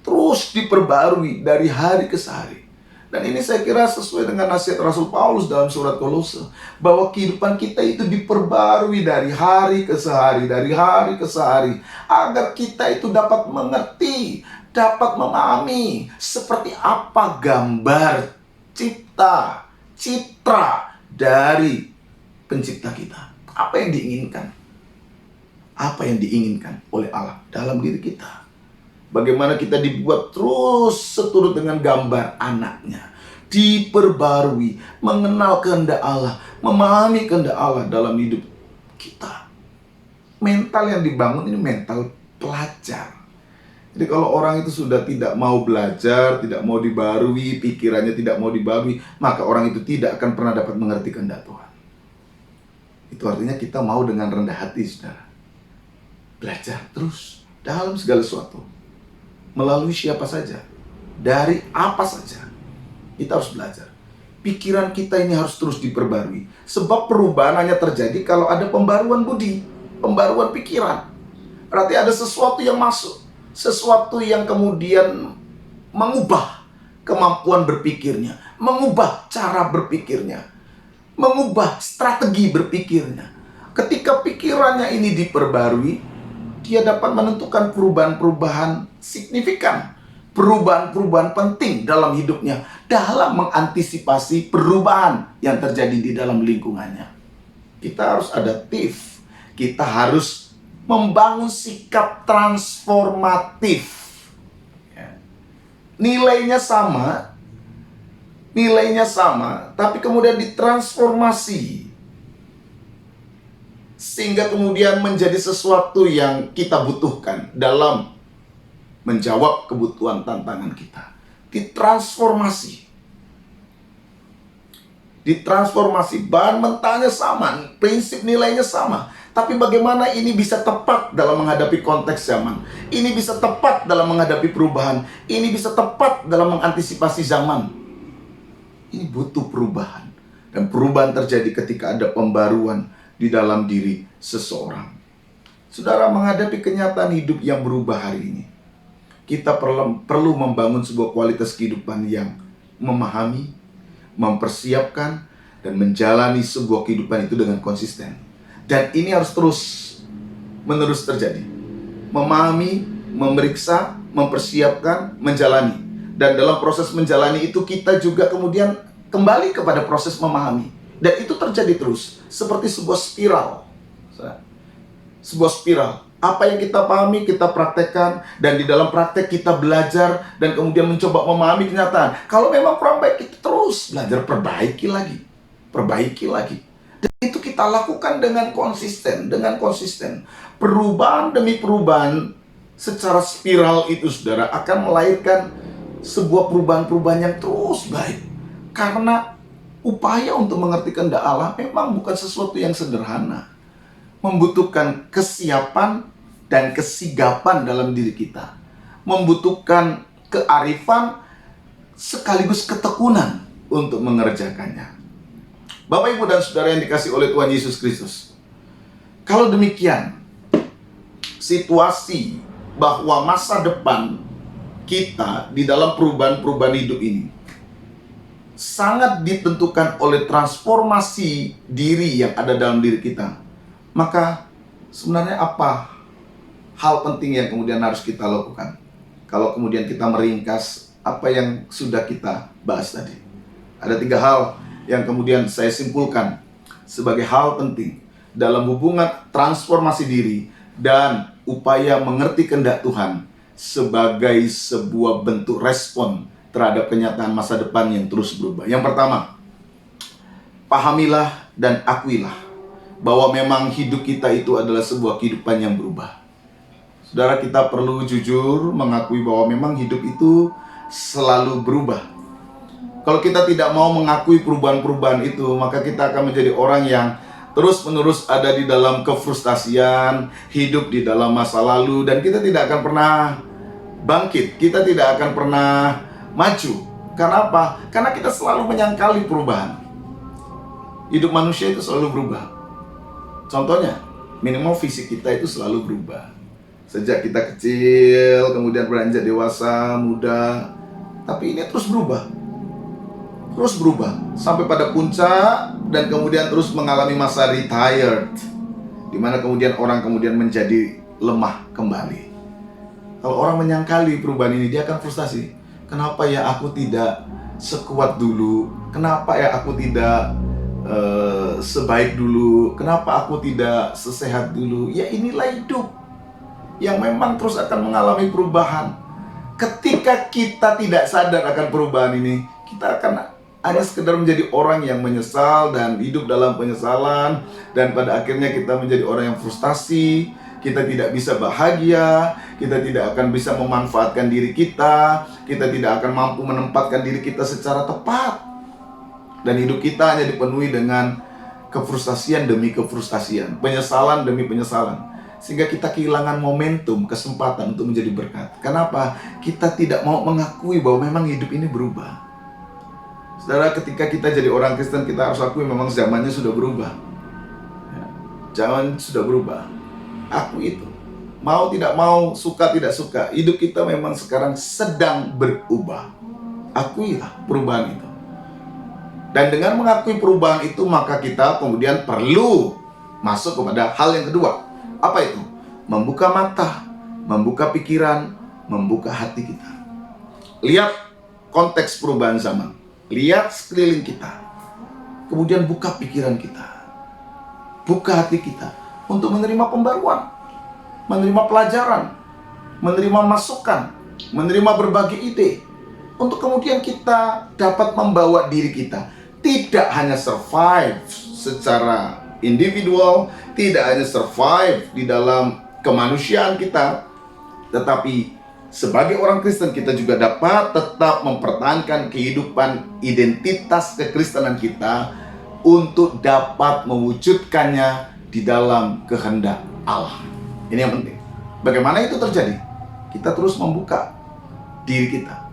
Terus diperbarui dari hari ke hari. Dan ini saya kira sesuai dengan nasihat Rasul Paulus dalam surat Kolose, bahwa kehidupan kita itu diperbarui dari hari ke hari, dari hari ke hari, agar kita itu dapat mengerti, dapat memahami seperti apa gambar citra dari pencipta kita. Apa yang diinginkan? Apa yang diinginkan oleh Allah dalam diri kita? Bagaimana kita dibuat terus seturut dengan gambar anaknya, diperbarui, mengenal kehendak Allah, memahami kehendak Allah dalam hidup kita. Mental yang dibangun ini mental pelajar. Jadi kalau orang itu sudah tidak mau belajar, tidak mau dibarui, pikirannya tidak mau dibarui, maka orang itu tidak akan pernah dapat mengerti kehendak Tuhan. Itu artinya kita mau dengan rendah hati, saudara. Belajar terus dalam segala sesuatu. Melalui siapa saja, dari apa saja, kita harus belajar. Pikiran kita ini harus terus diperbarui. Sebab perubahan hanya terjadi kalau ada pembaruan budi, pembaruan pikiran. Berarti ada sesuatu yang masuk, sesuatu yang kemudian mengubah kemampuan berpikirnya, mengubah cara berpikirnya, mengubah strategi berpikirnya. Ketika pikirannya ini diperbarui, dia dapat menentukan perubahan-perubahan signifikan, perubahan-perubahan penting dalam hidupnya, dalam mengantisipasi perubahan yang terjadi di dalam lingkungannya. Kita harus adaptif, kita harus membangun sikap transformatif. Nilainya sama, tapi kemudian ditransformasi sehingga kemudian menjadi sesuatu yang kita butuhkan dalam menjawab kebutuhan tantangan kita. Ditransformasi, bahan mentahnya sama, prinsip nilainya sama, tapi bagaimana ini bisa tepat dalam menghadapi konteks zaman, ini bisa tepat dalam menghadapi perubahan, ini bisa tepat dalam mengantisipasi zaman. Ini butuh perubahan, dan perubahan terjadi ketika ada pembaruan di dalam diri seseorang. Saudara, menghadapi kenyataan hidup yang berubah hari ini, kita perlu membangun sebuah kualitas kehidupan yang memahami, mempersiapkan, dan menjalani sebuah kehidupan itu dengan konsisten. Dan ini harus terus-menerus terjadi. Memahami, memeriksa, mempersiapkan, menjalani. Dan dalam proses menjalani itu kita juga kemudian kembali kepada proses memahami. Dan itu terjadi terus, seperti sebuah spiral. Sebuah spiral. Apa yang kita pahami, kita praktekkan, dan di dalam praktek kita belajar, dan kemudian mencoba memahami kenyataan. Kalau memang kurang baik, kita terus belajar, perbaiki lagi. Dan itu kita lakukan dengan konsisten. Perubahan demi perubahan secara spiral itu, saudara, akan melahirkan sebuah perubahan-perubahan yang terus baik. Karena upaya untuk mengerti kehendak Allah memang bukan sesuatu yang sederhana. Membutuhkan kesiapan dan kesigapan dalam diri kita. Membutuhkan kearifan sekaligus ketekunan untuk mengerjakannya. Bapak, Ibu, dan Saudara yang dikasihi oleh Tuhan Yesus Kristus, kalau demikian, situasi bahwa masa depan kita di dalam perubahan-perubahan hidup ini sangat ditentukan oleh transformasi diri yang ada dalam diri kita, maka sebenarnya apa hal penting yang kemudian harus kita lakukan? Kalau kemudian kita meringkas apa yang sudah kita bahas tadi, ada 3 hal yang kemudian saya simpulkan sebagai hal penting dalam hubungan transformasi diri dan upaya mengerti kehendak Tuhan sebagai sebuah bentuk respon terhadap kenyataan masa depan yang terus berubah. Yang pertama, pahamilah dan akuilah bahwa memang hidup kita itu adalah sebuah kehidupan yang berubah. Saudara, kita perlu jujur mengakui bahwa memang hidup itu selalu berubah. Kalau kita tidak mau mengakui perubahan-perubahan itu, maka kita akan menjadi orang yang terus-menerus ada di dalam kefrustasian, hidup di dalam masa lalu, dan kita tidak akan pernah bangkit, kita tidak akan pernah maju. Karena apa? Karena kita selalu menyangkali perubahan. Hidup manusia itu selalu berubah. Contohnya, minimal fisik kita itu selalu berubah. Sejak kita kecil, kemudian beranjak dewasa, muda, tapi ini terus berubah sampai pada puncak, dan kemudian terus mengalami masa retired, di mana kemudian orang kemudian menjadi lemah kembali. Kalau orang menyangkali perubahan ini, dia akan frustasi. Kenapa ya aku tidak sekuat dulu? Kenapa ya aku tidak sebaik dulu? Kenapa aku tidak sesehat dulu? Ya, inilah hidup yang memang terus akan mengalami perubahan. Ketika kita tidak sadar akan perubahan ini, kita akan hanya sekedar menjadi orang yang menyesal dan hidup dalam penyesalan, dan pada akhirnya kita menjadi orang yang frustasi. Kita tidak bisa bahagia, kita tidak akan bisa memanfaatkan diri kita tidak akan mampu menempatkan diri kita secara tepat, dan hidup kita hanya dipenuhi dengan kefrustasian demi kefrustasian, penyesalan demi penyesalan, sehingga kita kehilangan momentum, kesempatan untuk menjadi berkat. Kenapa? Kita tidak mau mengakui bahwa memang hidup ini berubah. Saudara, ketika kita jadi orang Kristen, kita harus akui memang zamannya sudah berubah. Zaman sudah berubah. Akui itu. Mau tidak mau, suka tidak suka, hidup kita memang sekarang sedang berubah. Akuilah perubahan itu. Dan dengan mengakui perubahan itu, maka kita kemudian perlu masuk kepada hal yang kedua. Apa itu? Membuka mata, membuka pikiran, membuka hati kita. Lihat konteks perubahan zaman. Lihat sekeliling kita. Kemudian buka pikiran kita. Buka hati kita untuk menerima pembaruan, menerima pelajaran, menerima masukan, menerima berbagai ide, untuk kemudian kita dapat membawa diri kita tidak hanya survive secara individual, tidak hanya survive di dalam kemanusiaan kita, tetapi sebagai orang Kristen kita juga dapat tetap mempertahankan kehidupan identitas kekristenan kita untuk dapat mewujudkannya di dalam kehendak Allah. Ini yang penting. Bagaimana itu terjadi? Kita terus membuka diri kita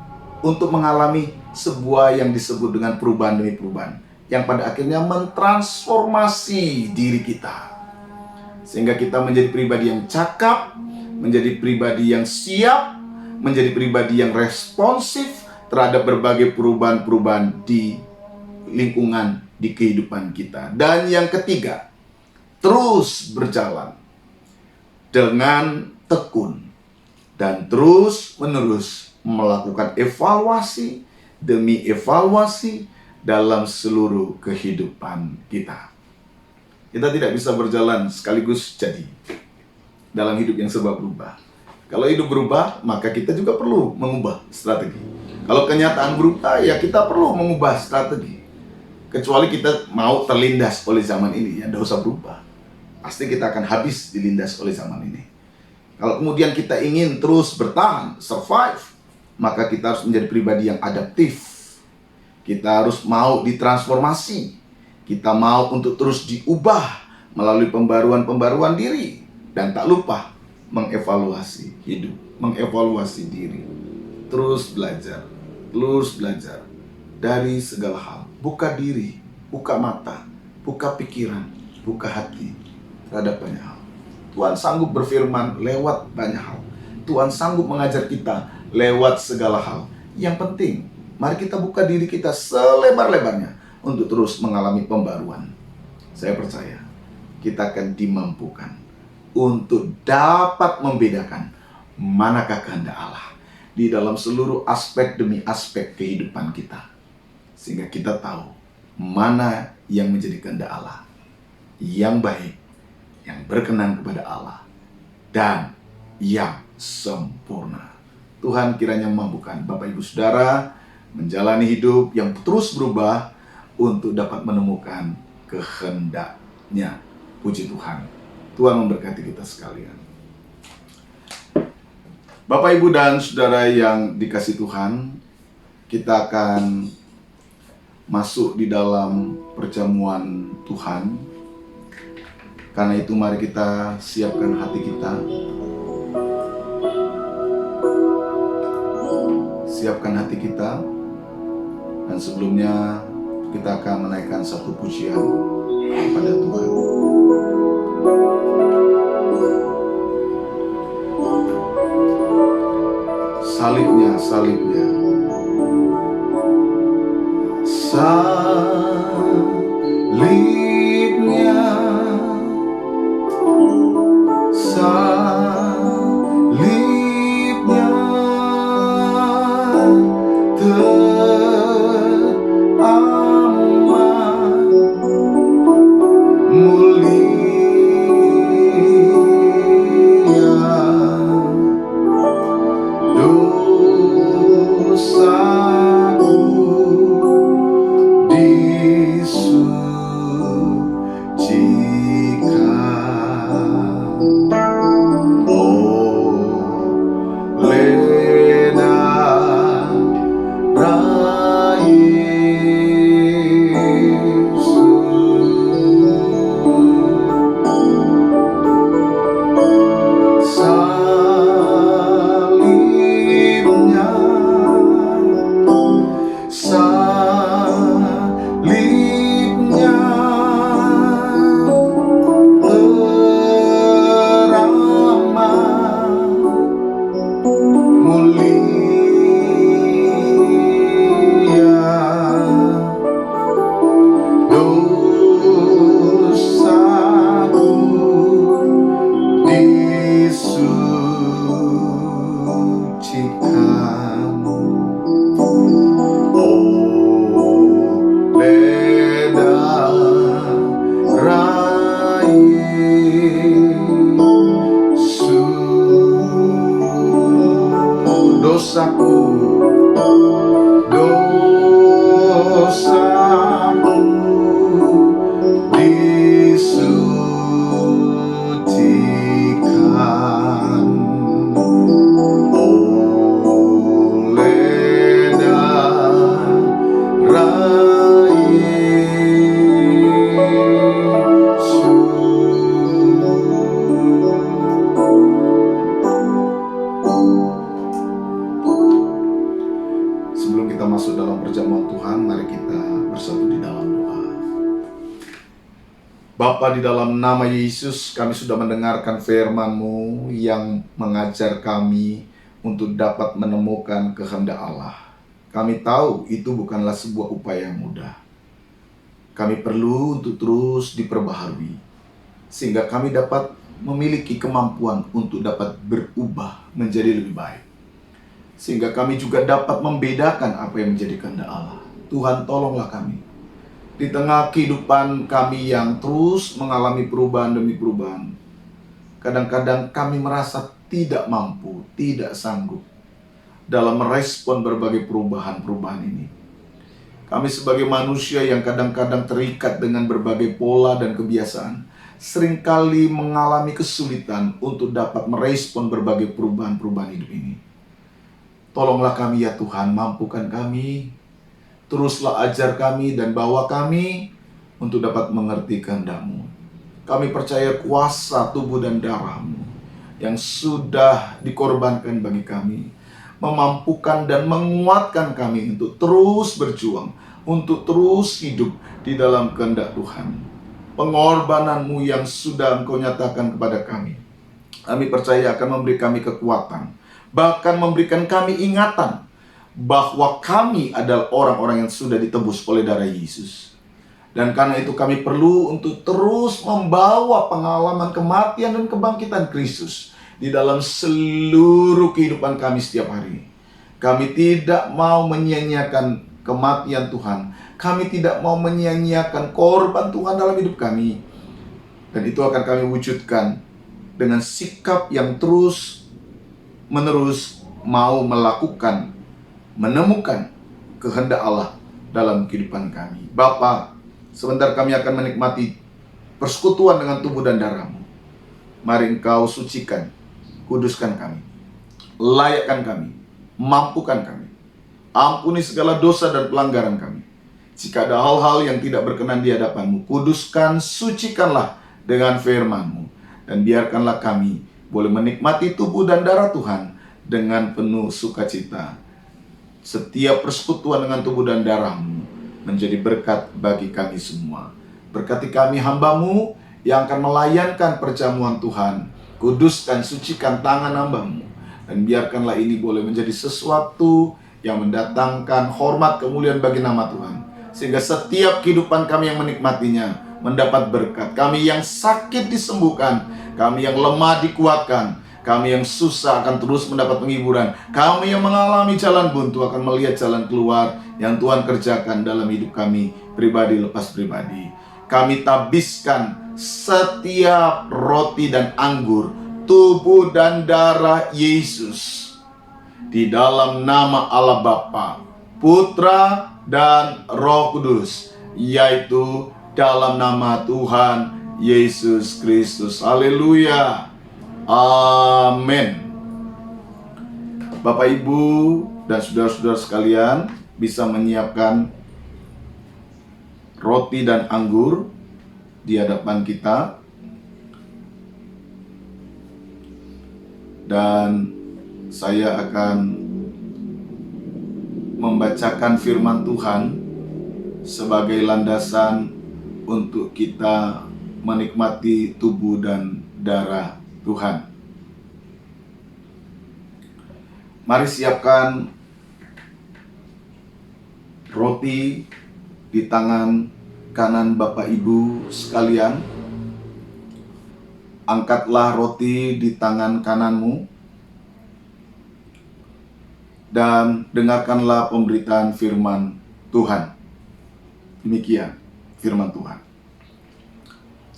untuk mengalami sebuah yang disebut dengan perubahan demi perubahan, yang pada akhirnya mentransformasi diri kita, sehingga kita menjadi pribadi yang cakap, menjadi pribadi yang siap, menjadi pribadi yang responsif terhadap berbagai perubahan-perubahan di lingkungan, di kehidupan kita. Dan yang ketiga, terus berjalan dengan tekun dan terus menerus melakukan evaluasi demi evaluasi dalam seluruh kehidupan kita. Kita tidak bisa berjalan sekaligus jadi dalam hidup yang serba berubah. Kalau hidup berubah, maka kita juga perlu mengubah strategi. Kalau kenyataan berubah, ya kita perlu mengubah strategi. Kecuali kita mau terlindas oleh zaman ini, ya tidak usah berubah. Pasti kita akan habis dilindas oleh zaman ini. Kalau kemudian kita ingin terus bertahan, survive, maka kita harus menjadi pribadi yang adaptif. Kita harus mau ditransformasi. Kita mau untuk terus diubah melalui pembaruan-pembaruan diri. Dan tak lupa mengevaluasi hidup, mengevaluasi diri. Terus belajar dari segala hal. Buka diri, buka mata, buka pikiran, buka hati terhadap banyak hal. Tuhan sanggup berfirman lewat banyak hal. Tuhan sanggup mengajar kita lewat segala hal. Yang penting, mari kita buka diri kita selebar-lebarnya untuk terus mengalami pembaruan. Saya percaya kita akan dimampukan untuk dapat membedakan manakah kehendak Allah di dalam seluruh aspek demi aspek kehidupan kita. Sehingga kita tahu mana yang menjadi kehendak Allah, yang baik, yang berkenan kepada Allah, dan yang sempurna. Tuhan kiranya memampukan Bapak Ibu Saudara menjalani hidup yang terus berubah untuk dapat menemukan kehendaknya. Puji Tuhan. Tuhan memberkati kita sekalian. Bapak Ibu dan Saudara yang dikasihi Tuhan, kita akan masuk di dalam perjamuan Tuhan. Karena itu mari kita siapkan hati kita. Siapkan hati kita. Dan sebelumnya kita akan menaikkan satu pujian kepada Tuhan. Salibnya, salibnya. Salibnya, salibnya teramat mulia, dosaku di Bapa, di dalam nama Yesus, kami sudah mendengarkan firman-Mu yang mengajar kami untuk dapat menemukan kehendak Allah. Kami tahu itu bukanlah sebuah upaya yang mudah. Kami perlu untuk terus diperbaharui, sehingga kami dapat memiliki kemampuan untuk dapat berubah menjadi lebih baik. Sehingga kami juga dapat membedakan apa yang menjadi kehendak Allah. Tuhan, tolonglah kami. Di tengah kehidupan kami yang terus mengalami perubahan demi perubahan, kadang-kadang kami merasa tidak mampu, tidak sanggup dalam merespon berbagai perubahan-perubahan ini. Kami sebagai manusia yang kadang-kadang terikat dengan berbagai pola dan kebiasaan, seringkali mengalami kesulitan untuk dapat merespon berbagai perubahan-perubahan hidup ini. Tolonglah kami ya Tuhan, mampukan kami. Teruslah ajar kami dan bawa kami untuk dapat mengerti kehendak-Mu. Kami percaya kuasa tubuh dan darah-Mu yang sudah dikorbankan bagi kami, memampukan dan menguatkan kami untuk terus berjuang, untuk terus hidup di dalam kehendak Tuhan. Pengorbanan-Mu yang sudah Engkau nyatakan kepada kami percaya akan memberi kami kekuatan, bahkan memberikan kami ingatan bahwa kami adalah orang-orang yang sudah ditebus oleh darah Yesus. Dan karena itu kami perlu untuk terus membawa pengalaman kematian dan kebangkitan Kristus di dalam seluruh kehidupan kami setiap hari. Kami tidak mau menyia-nyiakan kematian Tuhan. Kami tidak mau menyia-nyiakan korban Tuhan dalam hidup kami. Dan itu akan kami wujudkan dengan sikap yang terus menerus mau menemukan kehendak Allah dalam kehidupan kami. Bapa, sebentar kami akan menikmati persekutuan dengan tubuh dan darah-Mu. Mari Engkau sucikan, kuduskan kami, layakkan kami, mampukan kami. Ampuni segala dosa dan pelanggaran kami. Jika ada hal-hal yang tidak berkenan di hadapan-Mu, kuduskan, sucikanlah dengan firman-Mu. Dan biarkanlah kami boleh menikmati tubuh dan darah Tuhan dengan penuh sukacita. Setiap persekutuan dengan tubuh dan darah-Mu menjadi berkat bagi kami semua. Berkati kami hamba-Mu yang akan melayankan perjamuan Tuhan. Kuduskan, sucikan tangan hamba-Mu. Dan biarkanlah ini boleh menjadi sesuatu yang mendatangkan hormat kemuliaan bagi nama Tuhan. Sehingga setiap kehidupan kami yang menikmatinya mendapat berkat. Kami yang sakit disembuhkan, kami yang lemah dikuatkan, kami yang susah akan terus mendapat penghiburan. Kami yang mengalami jalan buntu akan melihat jalan keluar yang Tuhan kerjakan dalam hidup kami, pribadi lepas pribadi. Kami tabiskan setiap roti dan anggur, tubuh dan darah Yesus, di dalam nama Allah Bapa, Putra, dan Roh Kudus, yaitu dalam nama Tuhan Yesus Kristus. Haleluya. Amin. Bapak, Ibu, dan saudara-saudara sekalian bisa menyiapkan roti dan anggur di hadapan kita. Dan saya akan membacakan firman Tuhan sebagai landasan untuk kita menikmati tubuh dan darah Tuhan. Mari siapkan roti di tangan kanan Bapak Ibu sekalian. Angkatlah roti di tangan kananmu dan dengarkanlah pemberitaan firman Tuhan. Demikian firman Tuhan.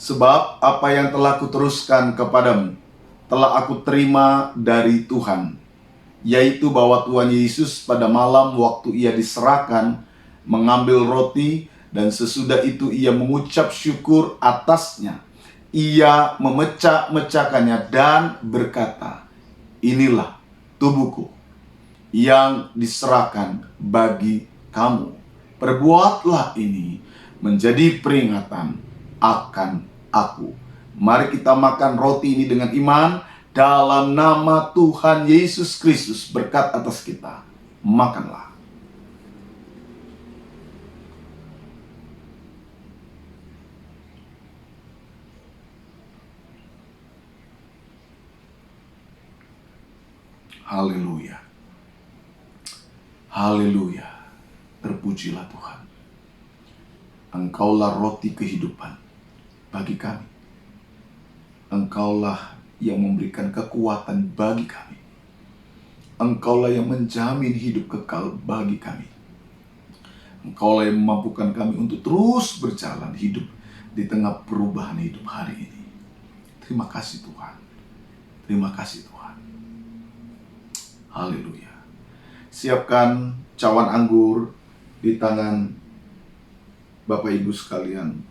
Sebab apa yang telah kuteruskan kepadamu telah aku terima dari Tuhan, yaitu bahwa Tuhan Yesus pada malam waktu ia diserahkan mengambil roti, dan sesudah itu ia mengucap syukur atasnya. Ia memecah-mecahkannya dan berkata, "Inilah tubuhku yang diserahkan bagi kamu. Perbuatlah ini menjadi peringatan akan aku." Mari kita makan roti ini dengan iman dalam nama Tuhan Yesus Kristus. Berkat atas kita. Makanlah. Haleluya. Haleluya. Terpujilah Tuhan. Engkaulah roti kehidupan bagi kami. Engkaulah yang memberikan kekuatan bagi kami. Engkaulah yang menjamin hidup kekal bagi kami. Engkaulah yang memampukan kami untuk terus berjalan hidup di tengah perubahan hidup hari ini. Terima kasih Tuhan. Terima kasih Tuhan. Haleluya. Siapkan cawan anggur di tangan Bapak Ibu sekalian.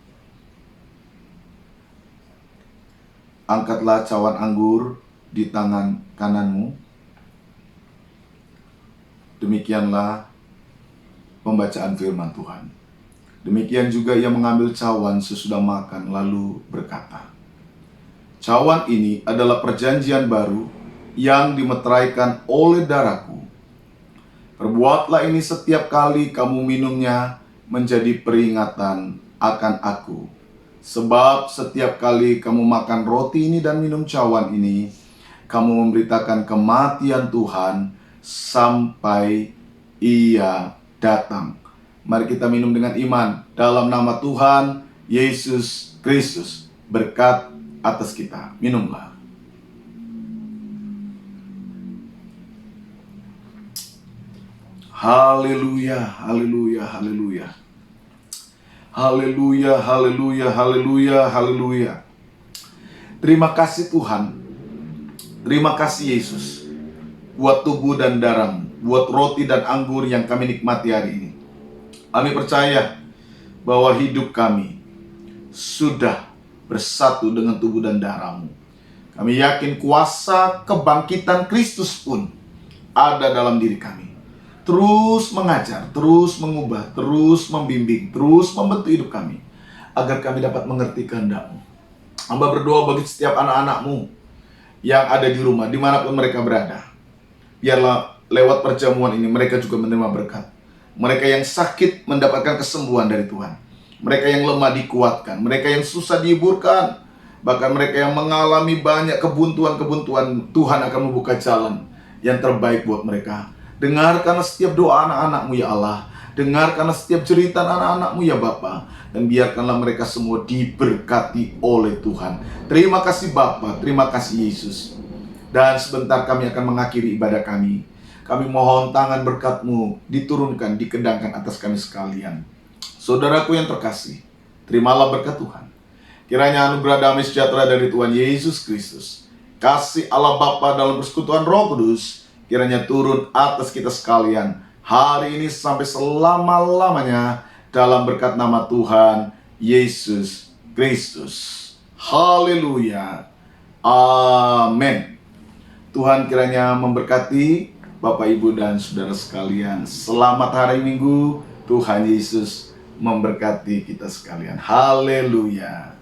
Angkatlah cawan anggur di tangan kananmu. Demikianlah pembacaan firman Tuhan. Demikian juga ia mengambil cawan sesudah makan lalu berkata, cawan ini adalah perjanjian baru yang dimeteraikan oleh darahku. Perbuatlah ini setiap kali kamu minumnya menjadi peringatan akan aku. Sebab setiap kali kamu makan roti ini dan minum cawan ini, kamu memberitakan kematian Tuhan sampai ia datang. Mari kita minum dengan iman dalam nama Tuhan Yesus Kristus. Berkat atas kita. Minumlah. Haleluya, haleluya, haleluya. Haleluya, haleluya, haleluya, haleluya. Terima kasih Tuhan. Terima kasih Yesus. Buat tubuh dan darahmu, buat roti dan anggur yang kami nikmati hari ini. Kami percaya bahwa hidup kami sudah bersatu dengan tubuh dan darahmu. Kami yakin kuasa kebangkitan Kristus pun ada dalam diri kami. Terus mengajar, terus mengubah, terus membimbing, terus membentuk hidup kami, agar kami dapat mengerti kehendak-Mu. Hamba berdoa bagi setiap anak-anak-Mu yang ada di rumah, dimanapun mereka berada. Biarlah lewat perjamuan ini mereka juga menerima berkat. Mereka yang sakit mendapatkan kesembuhan dari Tuhan. Mereka yang lemah dikuatkan. Mereka yang susah dihiburkan. Bahkan mereka yang mengalami banyak kebuntuan-kebuntuan, Tuhan akan membuka jalan yang terbaik buat mereka. Dengarkanlah setiap doa anak-anak-Mu ya Allah. Dengarkanlah setiap cerita anak-anak-Mu ya Bapa. Dan biarkanlah mereka semua diberkati oleh Tuhan. Terima kasih Bapa, terima kasih Yesus. Dan sebentar kami akan mengakhiri ibadah kami. Kami mohon tangan berkat-Mu diturunkan, dikedangkan atas kami sekalian. Saudaraku yang terkasih, terimalah berkat Tuhan. Kiranya anugerah damai sejahtera dari Tuhan Yesus Kristus, kasih Allah Bapa dalam persekutuan Roh Kudus, kiranya turun atas kita sekalian hari ini sampai selama-lamanya dalam berkat nama Tuhan Yesus Kristus. Haleluya. Amin. Tuhan kiranya memberkati Bapak, Ibu, dan Saudara sekalian. Selamat hari Minggu. Tuhan Yesus memberkati kita sekalian. Haleluya.